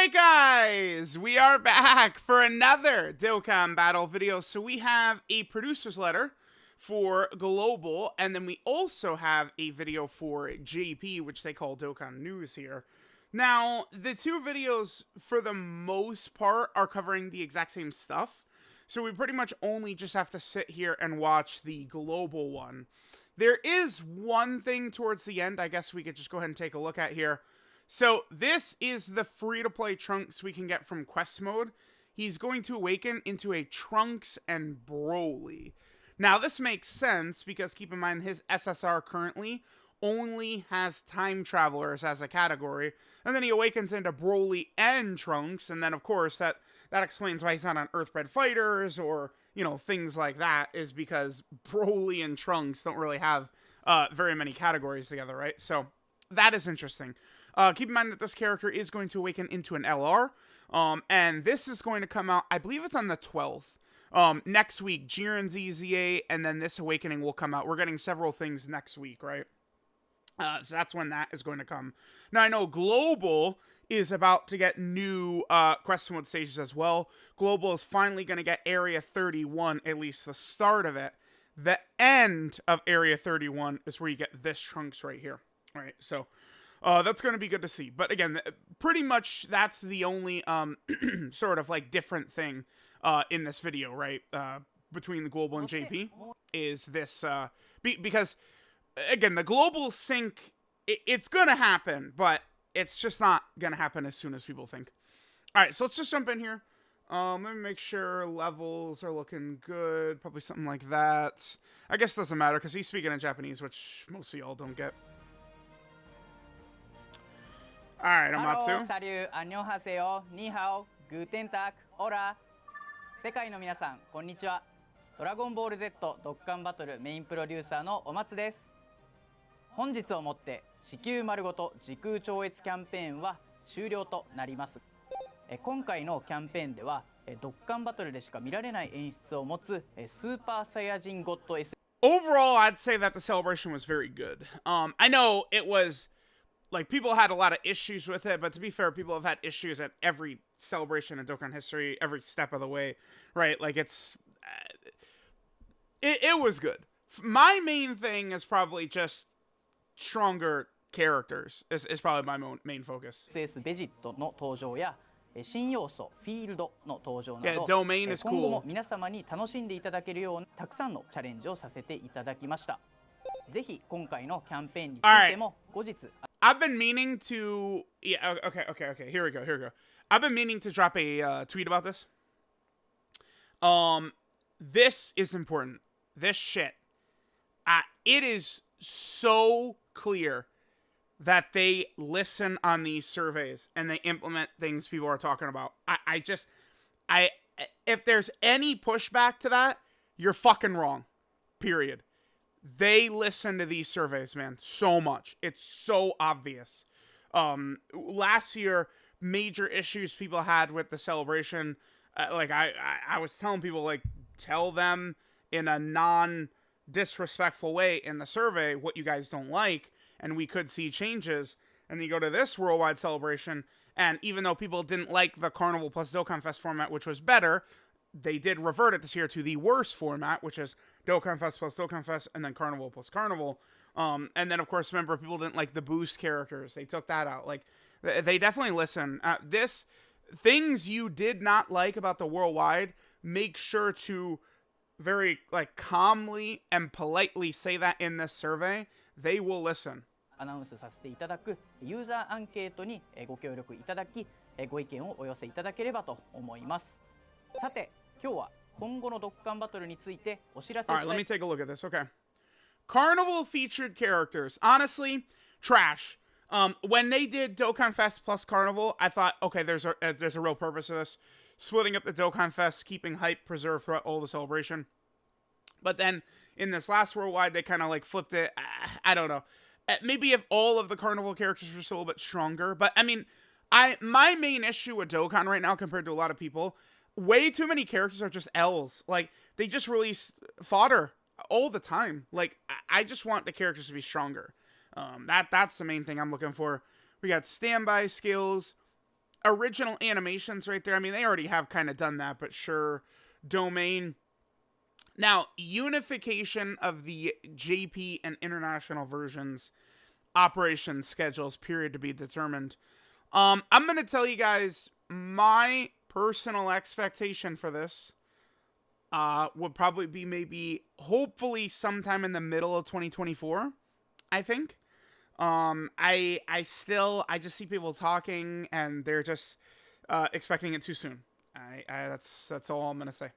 Alright guys, we are back for another Dokkan battle video. So we have a producer's letter for Global, and then we also have a video for JP, which they call Dokkan News here. Now, the two videos, for the most part, are covering the exact same stuff. So we pretty much only just have to sit here and watch the Global one. There is one thing towards the end I guess we could just go ahead and take a look at here. So this is the free-to-play Trunks we can get from Quest Mode. He's going to awaken into a Trunks and Broly. Now this makes sense because keep in mind his SSR currently only has Time Travelers as a category. And then he awakens into Broly and Trunks. And then of course that explains why he's not on Earthbred Fighters or, you know, things like that, is because Broly and Trunks don't really have very many categories together, right? So that is interesting. Keep in mind that this character is going to awaken into an LR, and this is going to come out, I believe it's on the 12th. Next week, Jiren's EZA, and then this awakening will come out. We're getting several things next week, right? So that's when that is going to come. Now, I know Global is about to get new Quest Mode stages as well. Global is finally going to get Area 31, at least the start of it. The end of Area 31 is where you get this Trunks right here, right? So that's going to be good to see. But again, pretty much that's the only sort of like different thing in this video, right? Between the Global and JP is this, because again, the Global sync, it's going to happen, but it's just not going to happen as soon as people think. All right, so let's just jump in here. Let me make sure levels are looking good. Probably something like that. I guess it doesn't matter because he's speaking in Japanese, which most of y'all don't get. Alright, OMATSU. Salut, 안녕하세요, 니하오, guten tag, hola. 世界の皆さん、こんにちは。ドラゴンボール Z ドッカンバトルメインプロデューサーのお松です。本日をもって地球丸ごと時空超越キャンペーンは終了となります。今回のキャンペーンではドッカンバトルでしか見られない演出を持つスーパーサイヤ人ゴッド S。 Overall, I'd say that the celebration was very good. I know it was like people had a lot of issues with it, but to be fair, people have had issues at every celebration in Dokkan history, every step of the way, right? Like it was good. My main thing is probably just stronger characters is probably my main focus. SS ベジットの登場や新要素フィールドの登場など、 Domain is 今後 cool. も皆様に楽しんでいただけるようなたくさんのチャレンジをさせていただきました。ぜひ今回のキャンペーンについても後日。I've been meaning to... Yeah, okay. Here we go. I've been meaning to drop a tweet about this. This is important. This shit. It is so clear that they listen on these surveys and they implement things people are talking about. If there's any pushback to that, you're fucking wrong. Period. They listen to these surveys, man, so much. It's so obvious. Last year, major issues people had with the celebration, like I was telling people, like, tell them in a non-disrespectful way in the survey what you guys don't like, and we could see changes. And then you go to this worldwide celebration, and even though people didn't like the Carnival plus Dokkan Fest format, which was better, they did revert it this year to the worst format, which is Dokkan Fest plus Dokkan Fest, and then Carnival plus Carnival. And then, of course, remember, people didn't like the boost characters. They took that out. Like, they definitely listen. Things you did not like about the worldwide, make sure to very, like, calmly and politely say that in this survey. They will listen. アナウンスさせていただくユーザーアンケートにご協力いただき、ご意見をお寄せいただければと思います。さて、今日は今後のドッカンバトルについてお知らせしたい。 Alright, let me take a look at this. Okay. Carnival featured characters. Honestly, trash. When they did Dokkan Fest plus Carnival, I thought, okay, there's a real purpose to this. Splitting up the Dokkan Fest, keeping hype preserved throughout all the celebration. But then, in this last worldwide, they kind of like flipped it. I don't know. Maybe if all of the Carnival characters were still a bit stronger. But, I mean, my main issue with Dokkan right now, compared to a lot of people, way too many characters are just L's. Like, they just release fodder all the time. Like, I just want the characters to be stronger. That's the main thing I'm looking for. We got standby skills. original animations right there. I mean, they already have kind of done that, but sure. Domain. Now, unification of the JP and international versions, operation schedules, period to be determined. I'm going to tell you guys my personal expectation for this would probably be maybe, hopefully, sometime in the middle of 2024, I think. I just see people talking and they're just expecting it too soon. That's all I'm gonna say.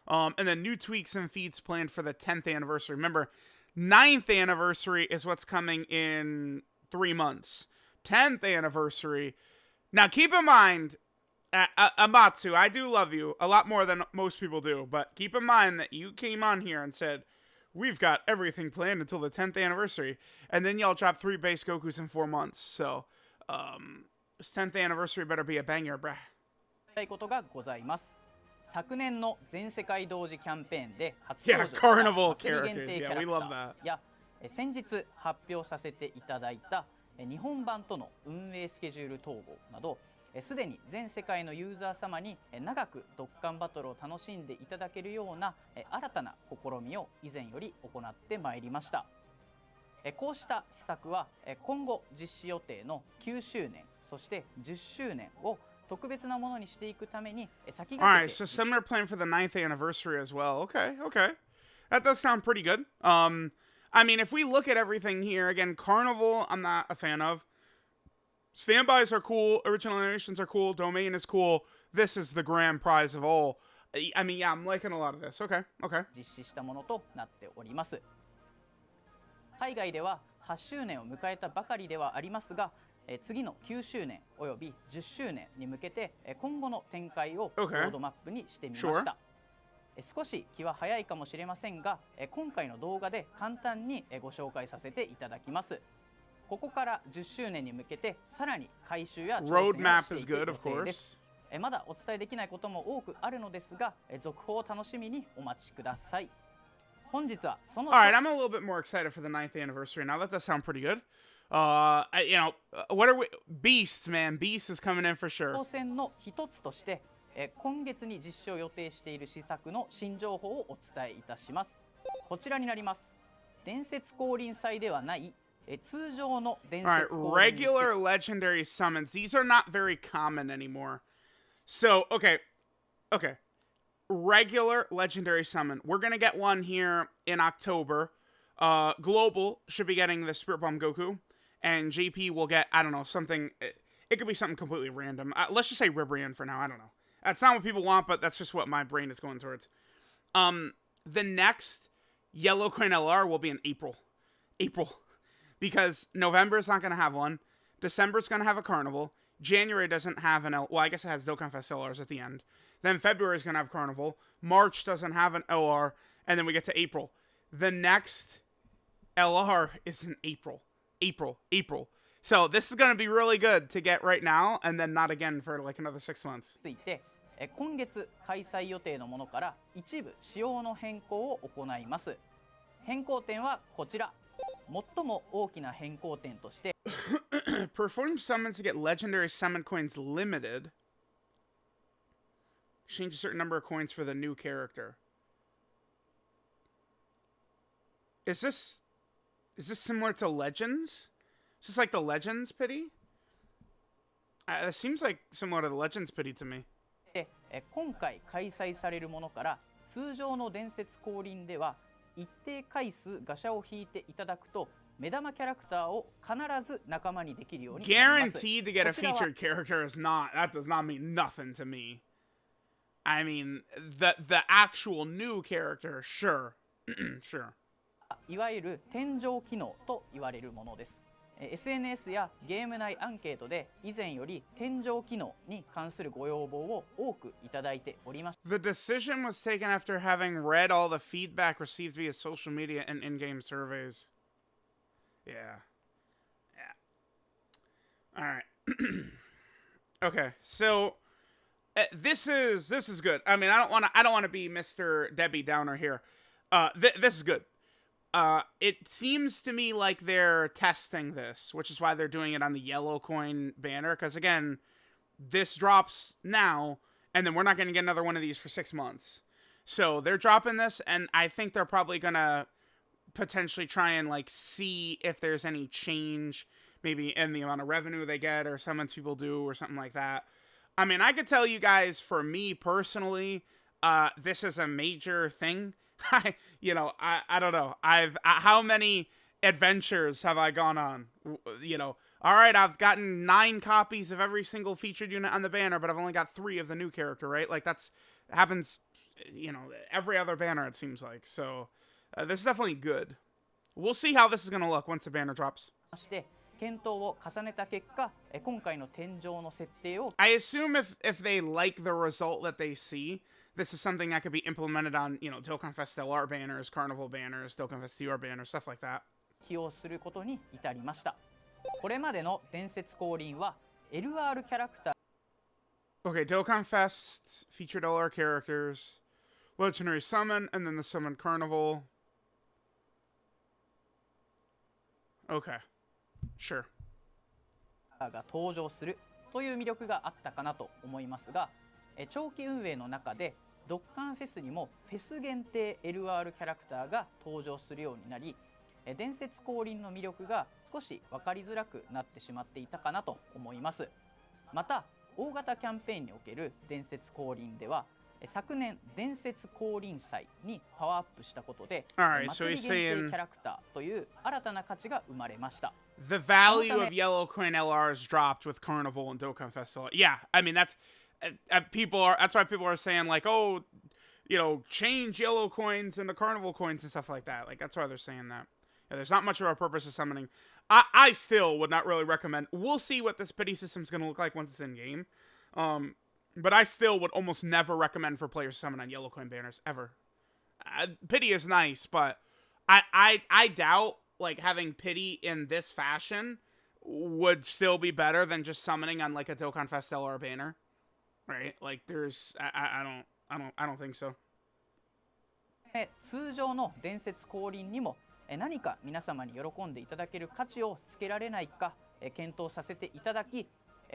And then new tweaks and feats planned for the 10th anniversary. Remember, 9th anniversary is what's coming in 3 months. 10th anniversary. Now keep in mind, Amatsu, I do love you a lot more than most people do, but keep in mind that you came on here and said, we've got everything planned until the 10th anniversary, and then y'all drop 3 base Gokus in 4 months, so, this 10th anniversary better be a banger, bruh. ことがございます。昨年の全世界同時キャンペーンで初 Yeah, 登場 carnival した祭り限 characters. 定キ Yeah, ャラ we ク love タ that. ーや先日発表させていただいた日本版との運営スケジュール統合などすでに全世界のユーザー様に長くドッカンバトルを楽しんでいただけるような新たな試みを以前より行ってまいりました。こうした施策は今後実施予定の9周年そして10周年を特別なものにしていくために先駆けて Alright, so similar plan for the 9th anniversary as well. Okay. That does sound pretty good. I mean, if we look at everything here, again, Carnival, I'm not a fan of. Standbys are cool, original animations are cool, Domain is cool. This is the grand prize of all. I mean, yeah, I'm liking a lot of this. Okay. 実施したものとなっております。海外では8周年を迎えたばかりではありますが、次の9周年および10周年に向けて今後の展開をロードマップにしてみました。少し気は早いかもしれませんが、今回の動画で簡単にご紹介させていただきます。ここから10周年に向けてさらに改修や調整をしていく予定です。まだお伝えできないことも多くあるのですが、続報を楽しみにお待ちください。本日はその Alright, I'm a little bit more excited for the 9th anniversary now. That does sound pretty good. What are we? Beast, man. Beast is coming in for sure. 挑戦の一つとして、今月に実施を予定している施策の新情報をお伝えいたします。こちらになります。伝説降臨祭ではない通常の伝説降臨 regular legendary summons. These are not very common anymore. So, okay. Regular legendary summon. We're going to get one here in October. Global should be getting the Spirit Bomb Goku. And JP will get, I don't know, something. It could be something completely random. Let's just say Ribrian for now. I don't know. That's not what people want, but that's just what my brain is going towards. The next Yellow Coin LR will be in April. Because November is not going to have one. December is going to have a Carnival. January doesn't have an well, I guess it has Dokkan Fest LRs at the end. Then February is going to have Carnival. March doesn't have an LR. And then we get to April. The next LR is in April. So this is going to be really good to get right now. And then not again for like another 6 months. ついて今月開催予定のものから一部仕様の変更を行います。変更点はこちら。最も大きな変更点として Perform summons to get legendary summon coins limited. Change a certain number of coins for the new character. Is this similar to Legends? Is this like the Legends pity? It seems like similar to the Legends pity to me. 今回開催されるものから通常の伝説降臨では一定回数ガシャを引いていただくと目玉キャラクターを必ず仲間にできるようになります。 Guaranteed to get a featured character is not, that does not mean nothing to me. I mean, the actual new character, sure. Sure. いわゆる天井機能と言われるものです。SNS やゲーム内アンケートで以前より天井機能に関するご要望を多くいただいております。 The decision was taken after having read all the feedback received via social media and in-game surveys. Yeah. All right. Okay, so this is good. I mean, I don't want to be Mr. Debbie Downer here. This is good. It seems to me like they're testing this, which is why they're doing it on the yellow coin banner. Because again, this drops now, and then we're not going to get another one of these for 6 months. So they're dropping this, and I think they're probably going to potentially try and like see if there's any change maybe in the amount of revenue they get or summons people do or something like that. I mean, I could tell you guys, for me personally, this is a major thing. I don't know. How many adventures have I gone on? All right, I've gotten 9 copies of every single featured unit on the banner, but I've only got 3 of the new character, right? Like happens, every other banner, it seems like. So this is definitely good. We'll see how this is going to look once the banner drops. I assume if they like the result that they see, this is something that could be implemented on, Dokkan Fest LR banners, Carnival banners, Dokkan Fest TR banners, stuff like that. 起用することに至りました。これまでの伝説降臨は LR キャラクター Okay, Dokkan Fest featured LR characters, Legendary Summon, and then the Summon Carnival. Okay, sure. が登場するという魅力があったかなと思いますが、長期運営の中でドッカンフェスにもフェス限定 LR キャラクターが登場するようになり、伝説降臨の魅力が少し分かりづらくなってしまっていたかなと思います。また大型キャンペーンにおける伝説降臨では昨年伝説降臨祭にパワーアップしたことで祭り限定キャラクターという新たな価値が生まれました。The value of yellow coin LRs dropped with Carnival and Dokkan Festival. Yeah, I mean that's why people are saying like, oh, change yellow coins into Carnival coins and stuff like that. Like that's why they're saying that. Yeah, there's not much of a purpose of summoning. I still would not really recommend. We'll see what this pity system is going to look like once it's in game. But I still would almost never recommend for players to summon on yellow coin banners ever. Pity is nice, but I doubt like having pity in this fashion would still be better than just summoning on like a Dokkan Fest LR banner, right? Like there's I don't think so. 通常の伝説降臨にも何か皆様に喜んでいただける価値をつけられないか検討させていただき、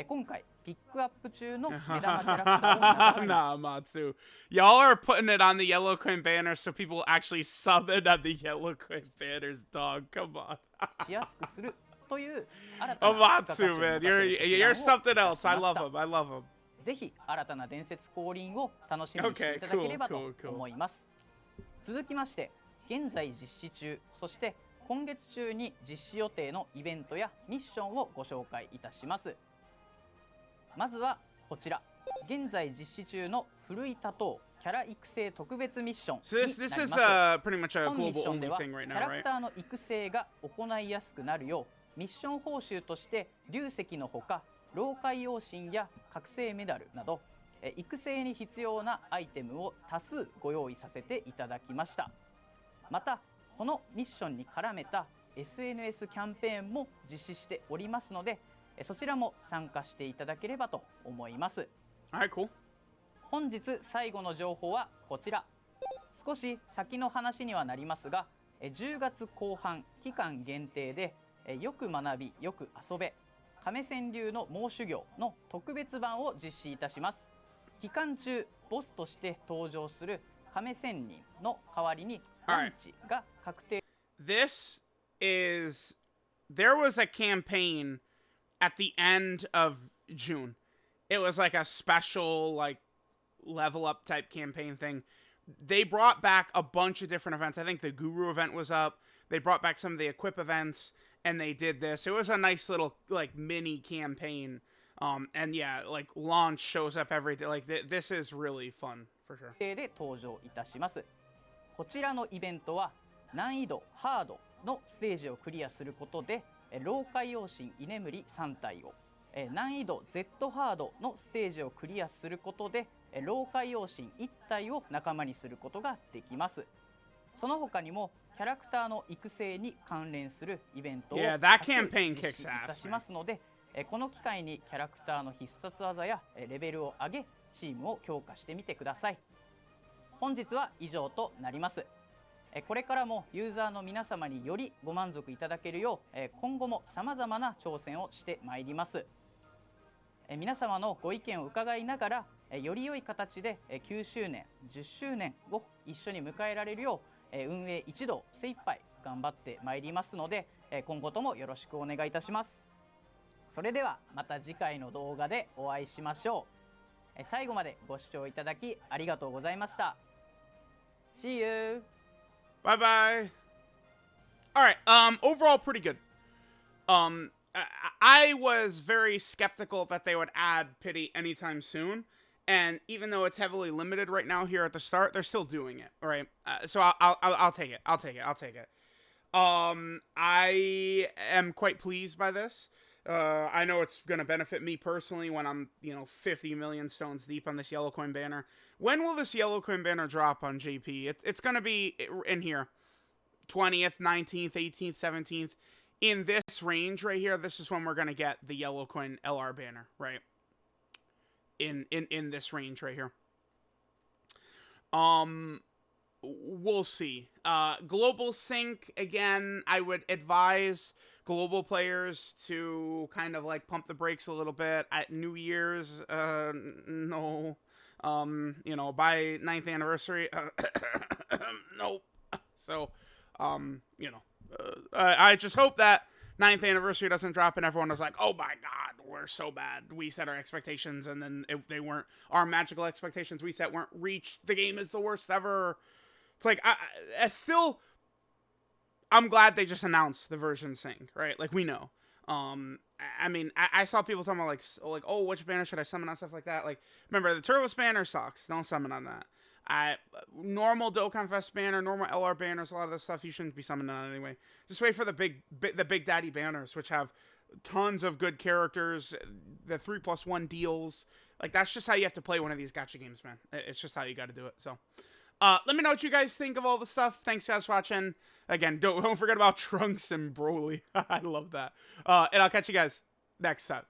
今回ピックアップ中の目玉キャラクターを仲間に Nah, Matsu. Y'all are putting it on the yellow coin banners so people actually summon on the yellow coin banners, dog. Come on. しやすくするという新たな OMATSU, man. You're something else. I love him. I love him. ぜひ新たな伝説降臨を楽しみにしていただければと思います。続きまして現在実施中、そして今月中に実施予定のイベントやミッションをご紹介いたします。まずはこちら、現在実施中の古い多頭キャラ育成特別ミッションになります。This is pretty much a global only thing right now, right? キャラクターの育成が行いやすくなるよう、ミッション報酬として龍石のほか、老海王神や覚醒メダルなど育成に必要なアイテムを多数ご用意させていただきました。またこのミッションに絡めた SNS キャンペーンも実施しておりますので、そちらも参加していただければと思います。Alright, cool. 本日最後の情報はこちら。少し先の話にはなりますが、10月後半期間限定でよく学びよく遊べ亀川流の猛修行の特別版を実施いたします。期間中ボスとして登場する亀仙人の代わりにランチが確定。This is there was a campaign at the end of June. It was like a special like level up type campaign thing. They brought back a bunch of different events. I think the Guru event was up. They brought back some of the Equip events and they did this. It was a nice little like mini campaign. And yeah, like launch shows up every day. Like this is really fun for sure. で登場いたします。こちらのイベントは難易度ハードのステージをクリアすることで老海王神居眠り3体を、難易度 Z ハードのステージをクリアすることで老海王神1体を仲間にすることができます。その他にもキャラクターの育成に関連するイベントを実施いたしますので、この機会にキャラクターの必殺技やレベルを上げチームを強化してみてください。本日は以上となります。これからもユーザーの皆様によりご満足いただけるよう今後もさまざまな挑戦をしてまいります。皆様のご意見を伺いながら、より良い形で9周年10周年を一緒に迎えられるよう、運営一同精一杯頑張ってまいりますので、今後ともよろしくお願いいたします。それではまた次回の動画でお会いしましょう。最後までご視聴いただきありがとうございました。See you! Bye bye. Alright, overall pretty good. I was very skeptical that they would add pity anytime soon. And even though it's heavily limited right now here at the start, they're still doing it. All right. So I'll take it. I'll take it. I am quite pleased by this. I know it's going to benefit me personally when I'm, 50 million stones deep on this yellow coin banner. When will this yellow coin banner drop on JP? It's going to be in here. 20th, 19th, 18th, 17th. In this range right here, this is when we're going to get the yellow coin LR banner, right? In this range right here. We'll see. Global sync, again, I would advise global players to kind of like pump the brakes a little bit at New Year's. No. By 9th anniversary, nope. So, I just hope that 9th anniversary doesn't drop and everyone was like, oh my god, we're so bad. We set our expectations and then they weren't, our magical expectations we set weren't reached. The game is the worst ever. It's like, I'm glad they just announced the version sync, right? Like, we know. I saw people talking about like, oh, which banner should I summon on, stuff like that. Like, remember, the Turles banner sucks. Don't summon on that. Normal Dokkan Fest banner, normal LR banners, a lot of this stuff you shouldn't be summoning on anyway. Just wait for the big daddy banners, which have tons of good characters, the 3+1 deals. Like, that's just how you have to play one of these gacha games, man. It's just how you got to do it. So, let me know what you guys think of all the stuff. Thanks, guys, for watching. Again, don't forget about Trunks and Broly. I love that. And I'll catch you guys next time.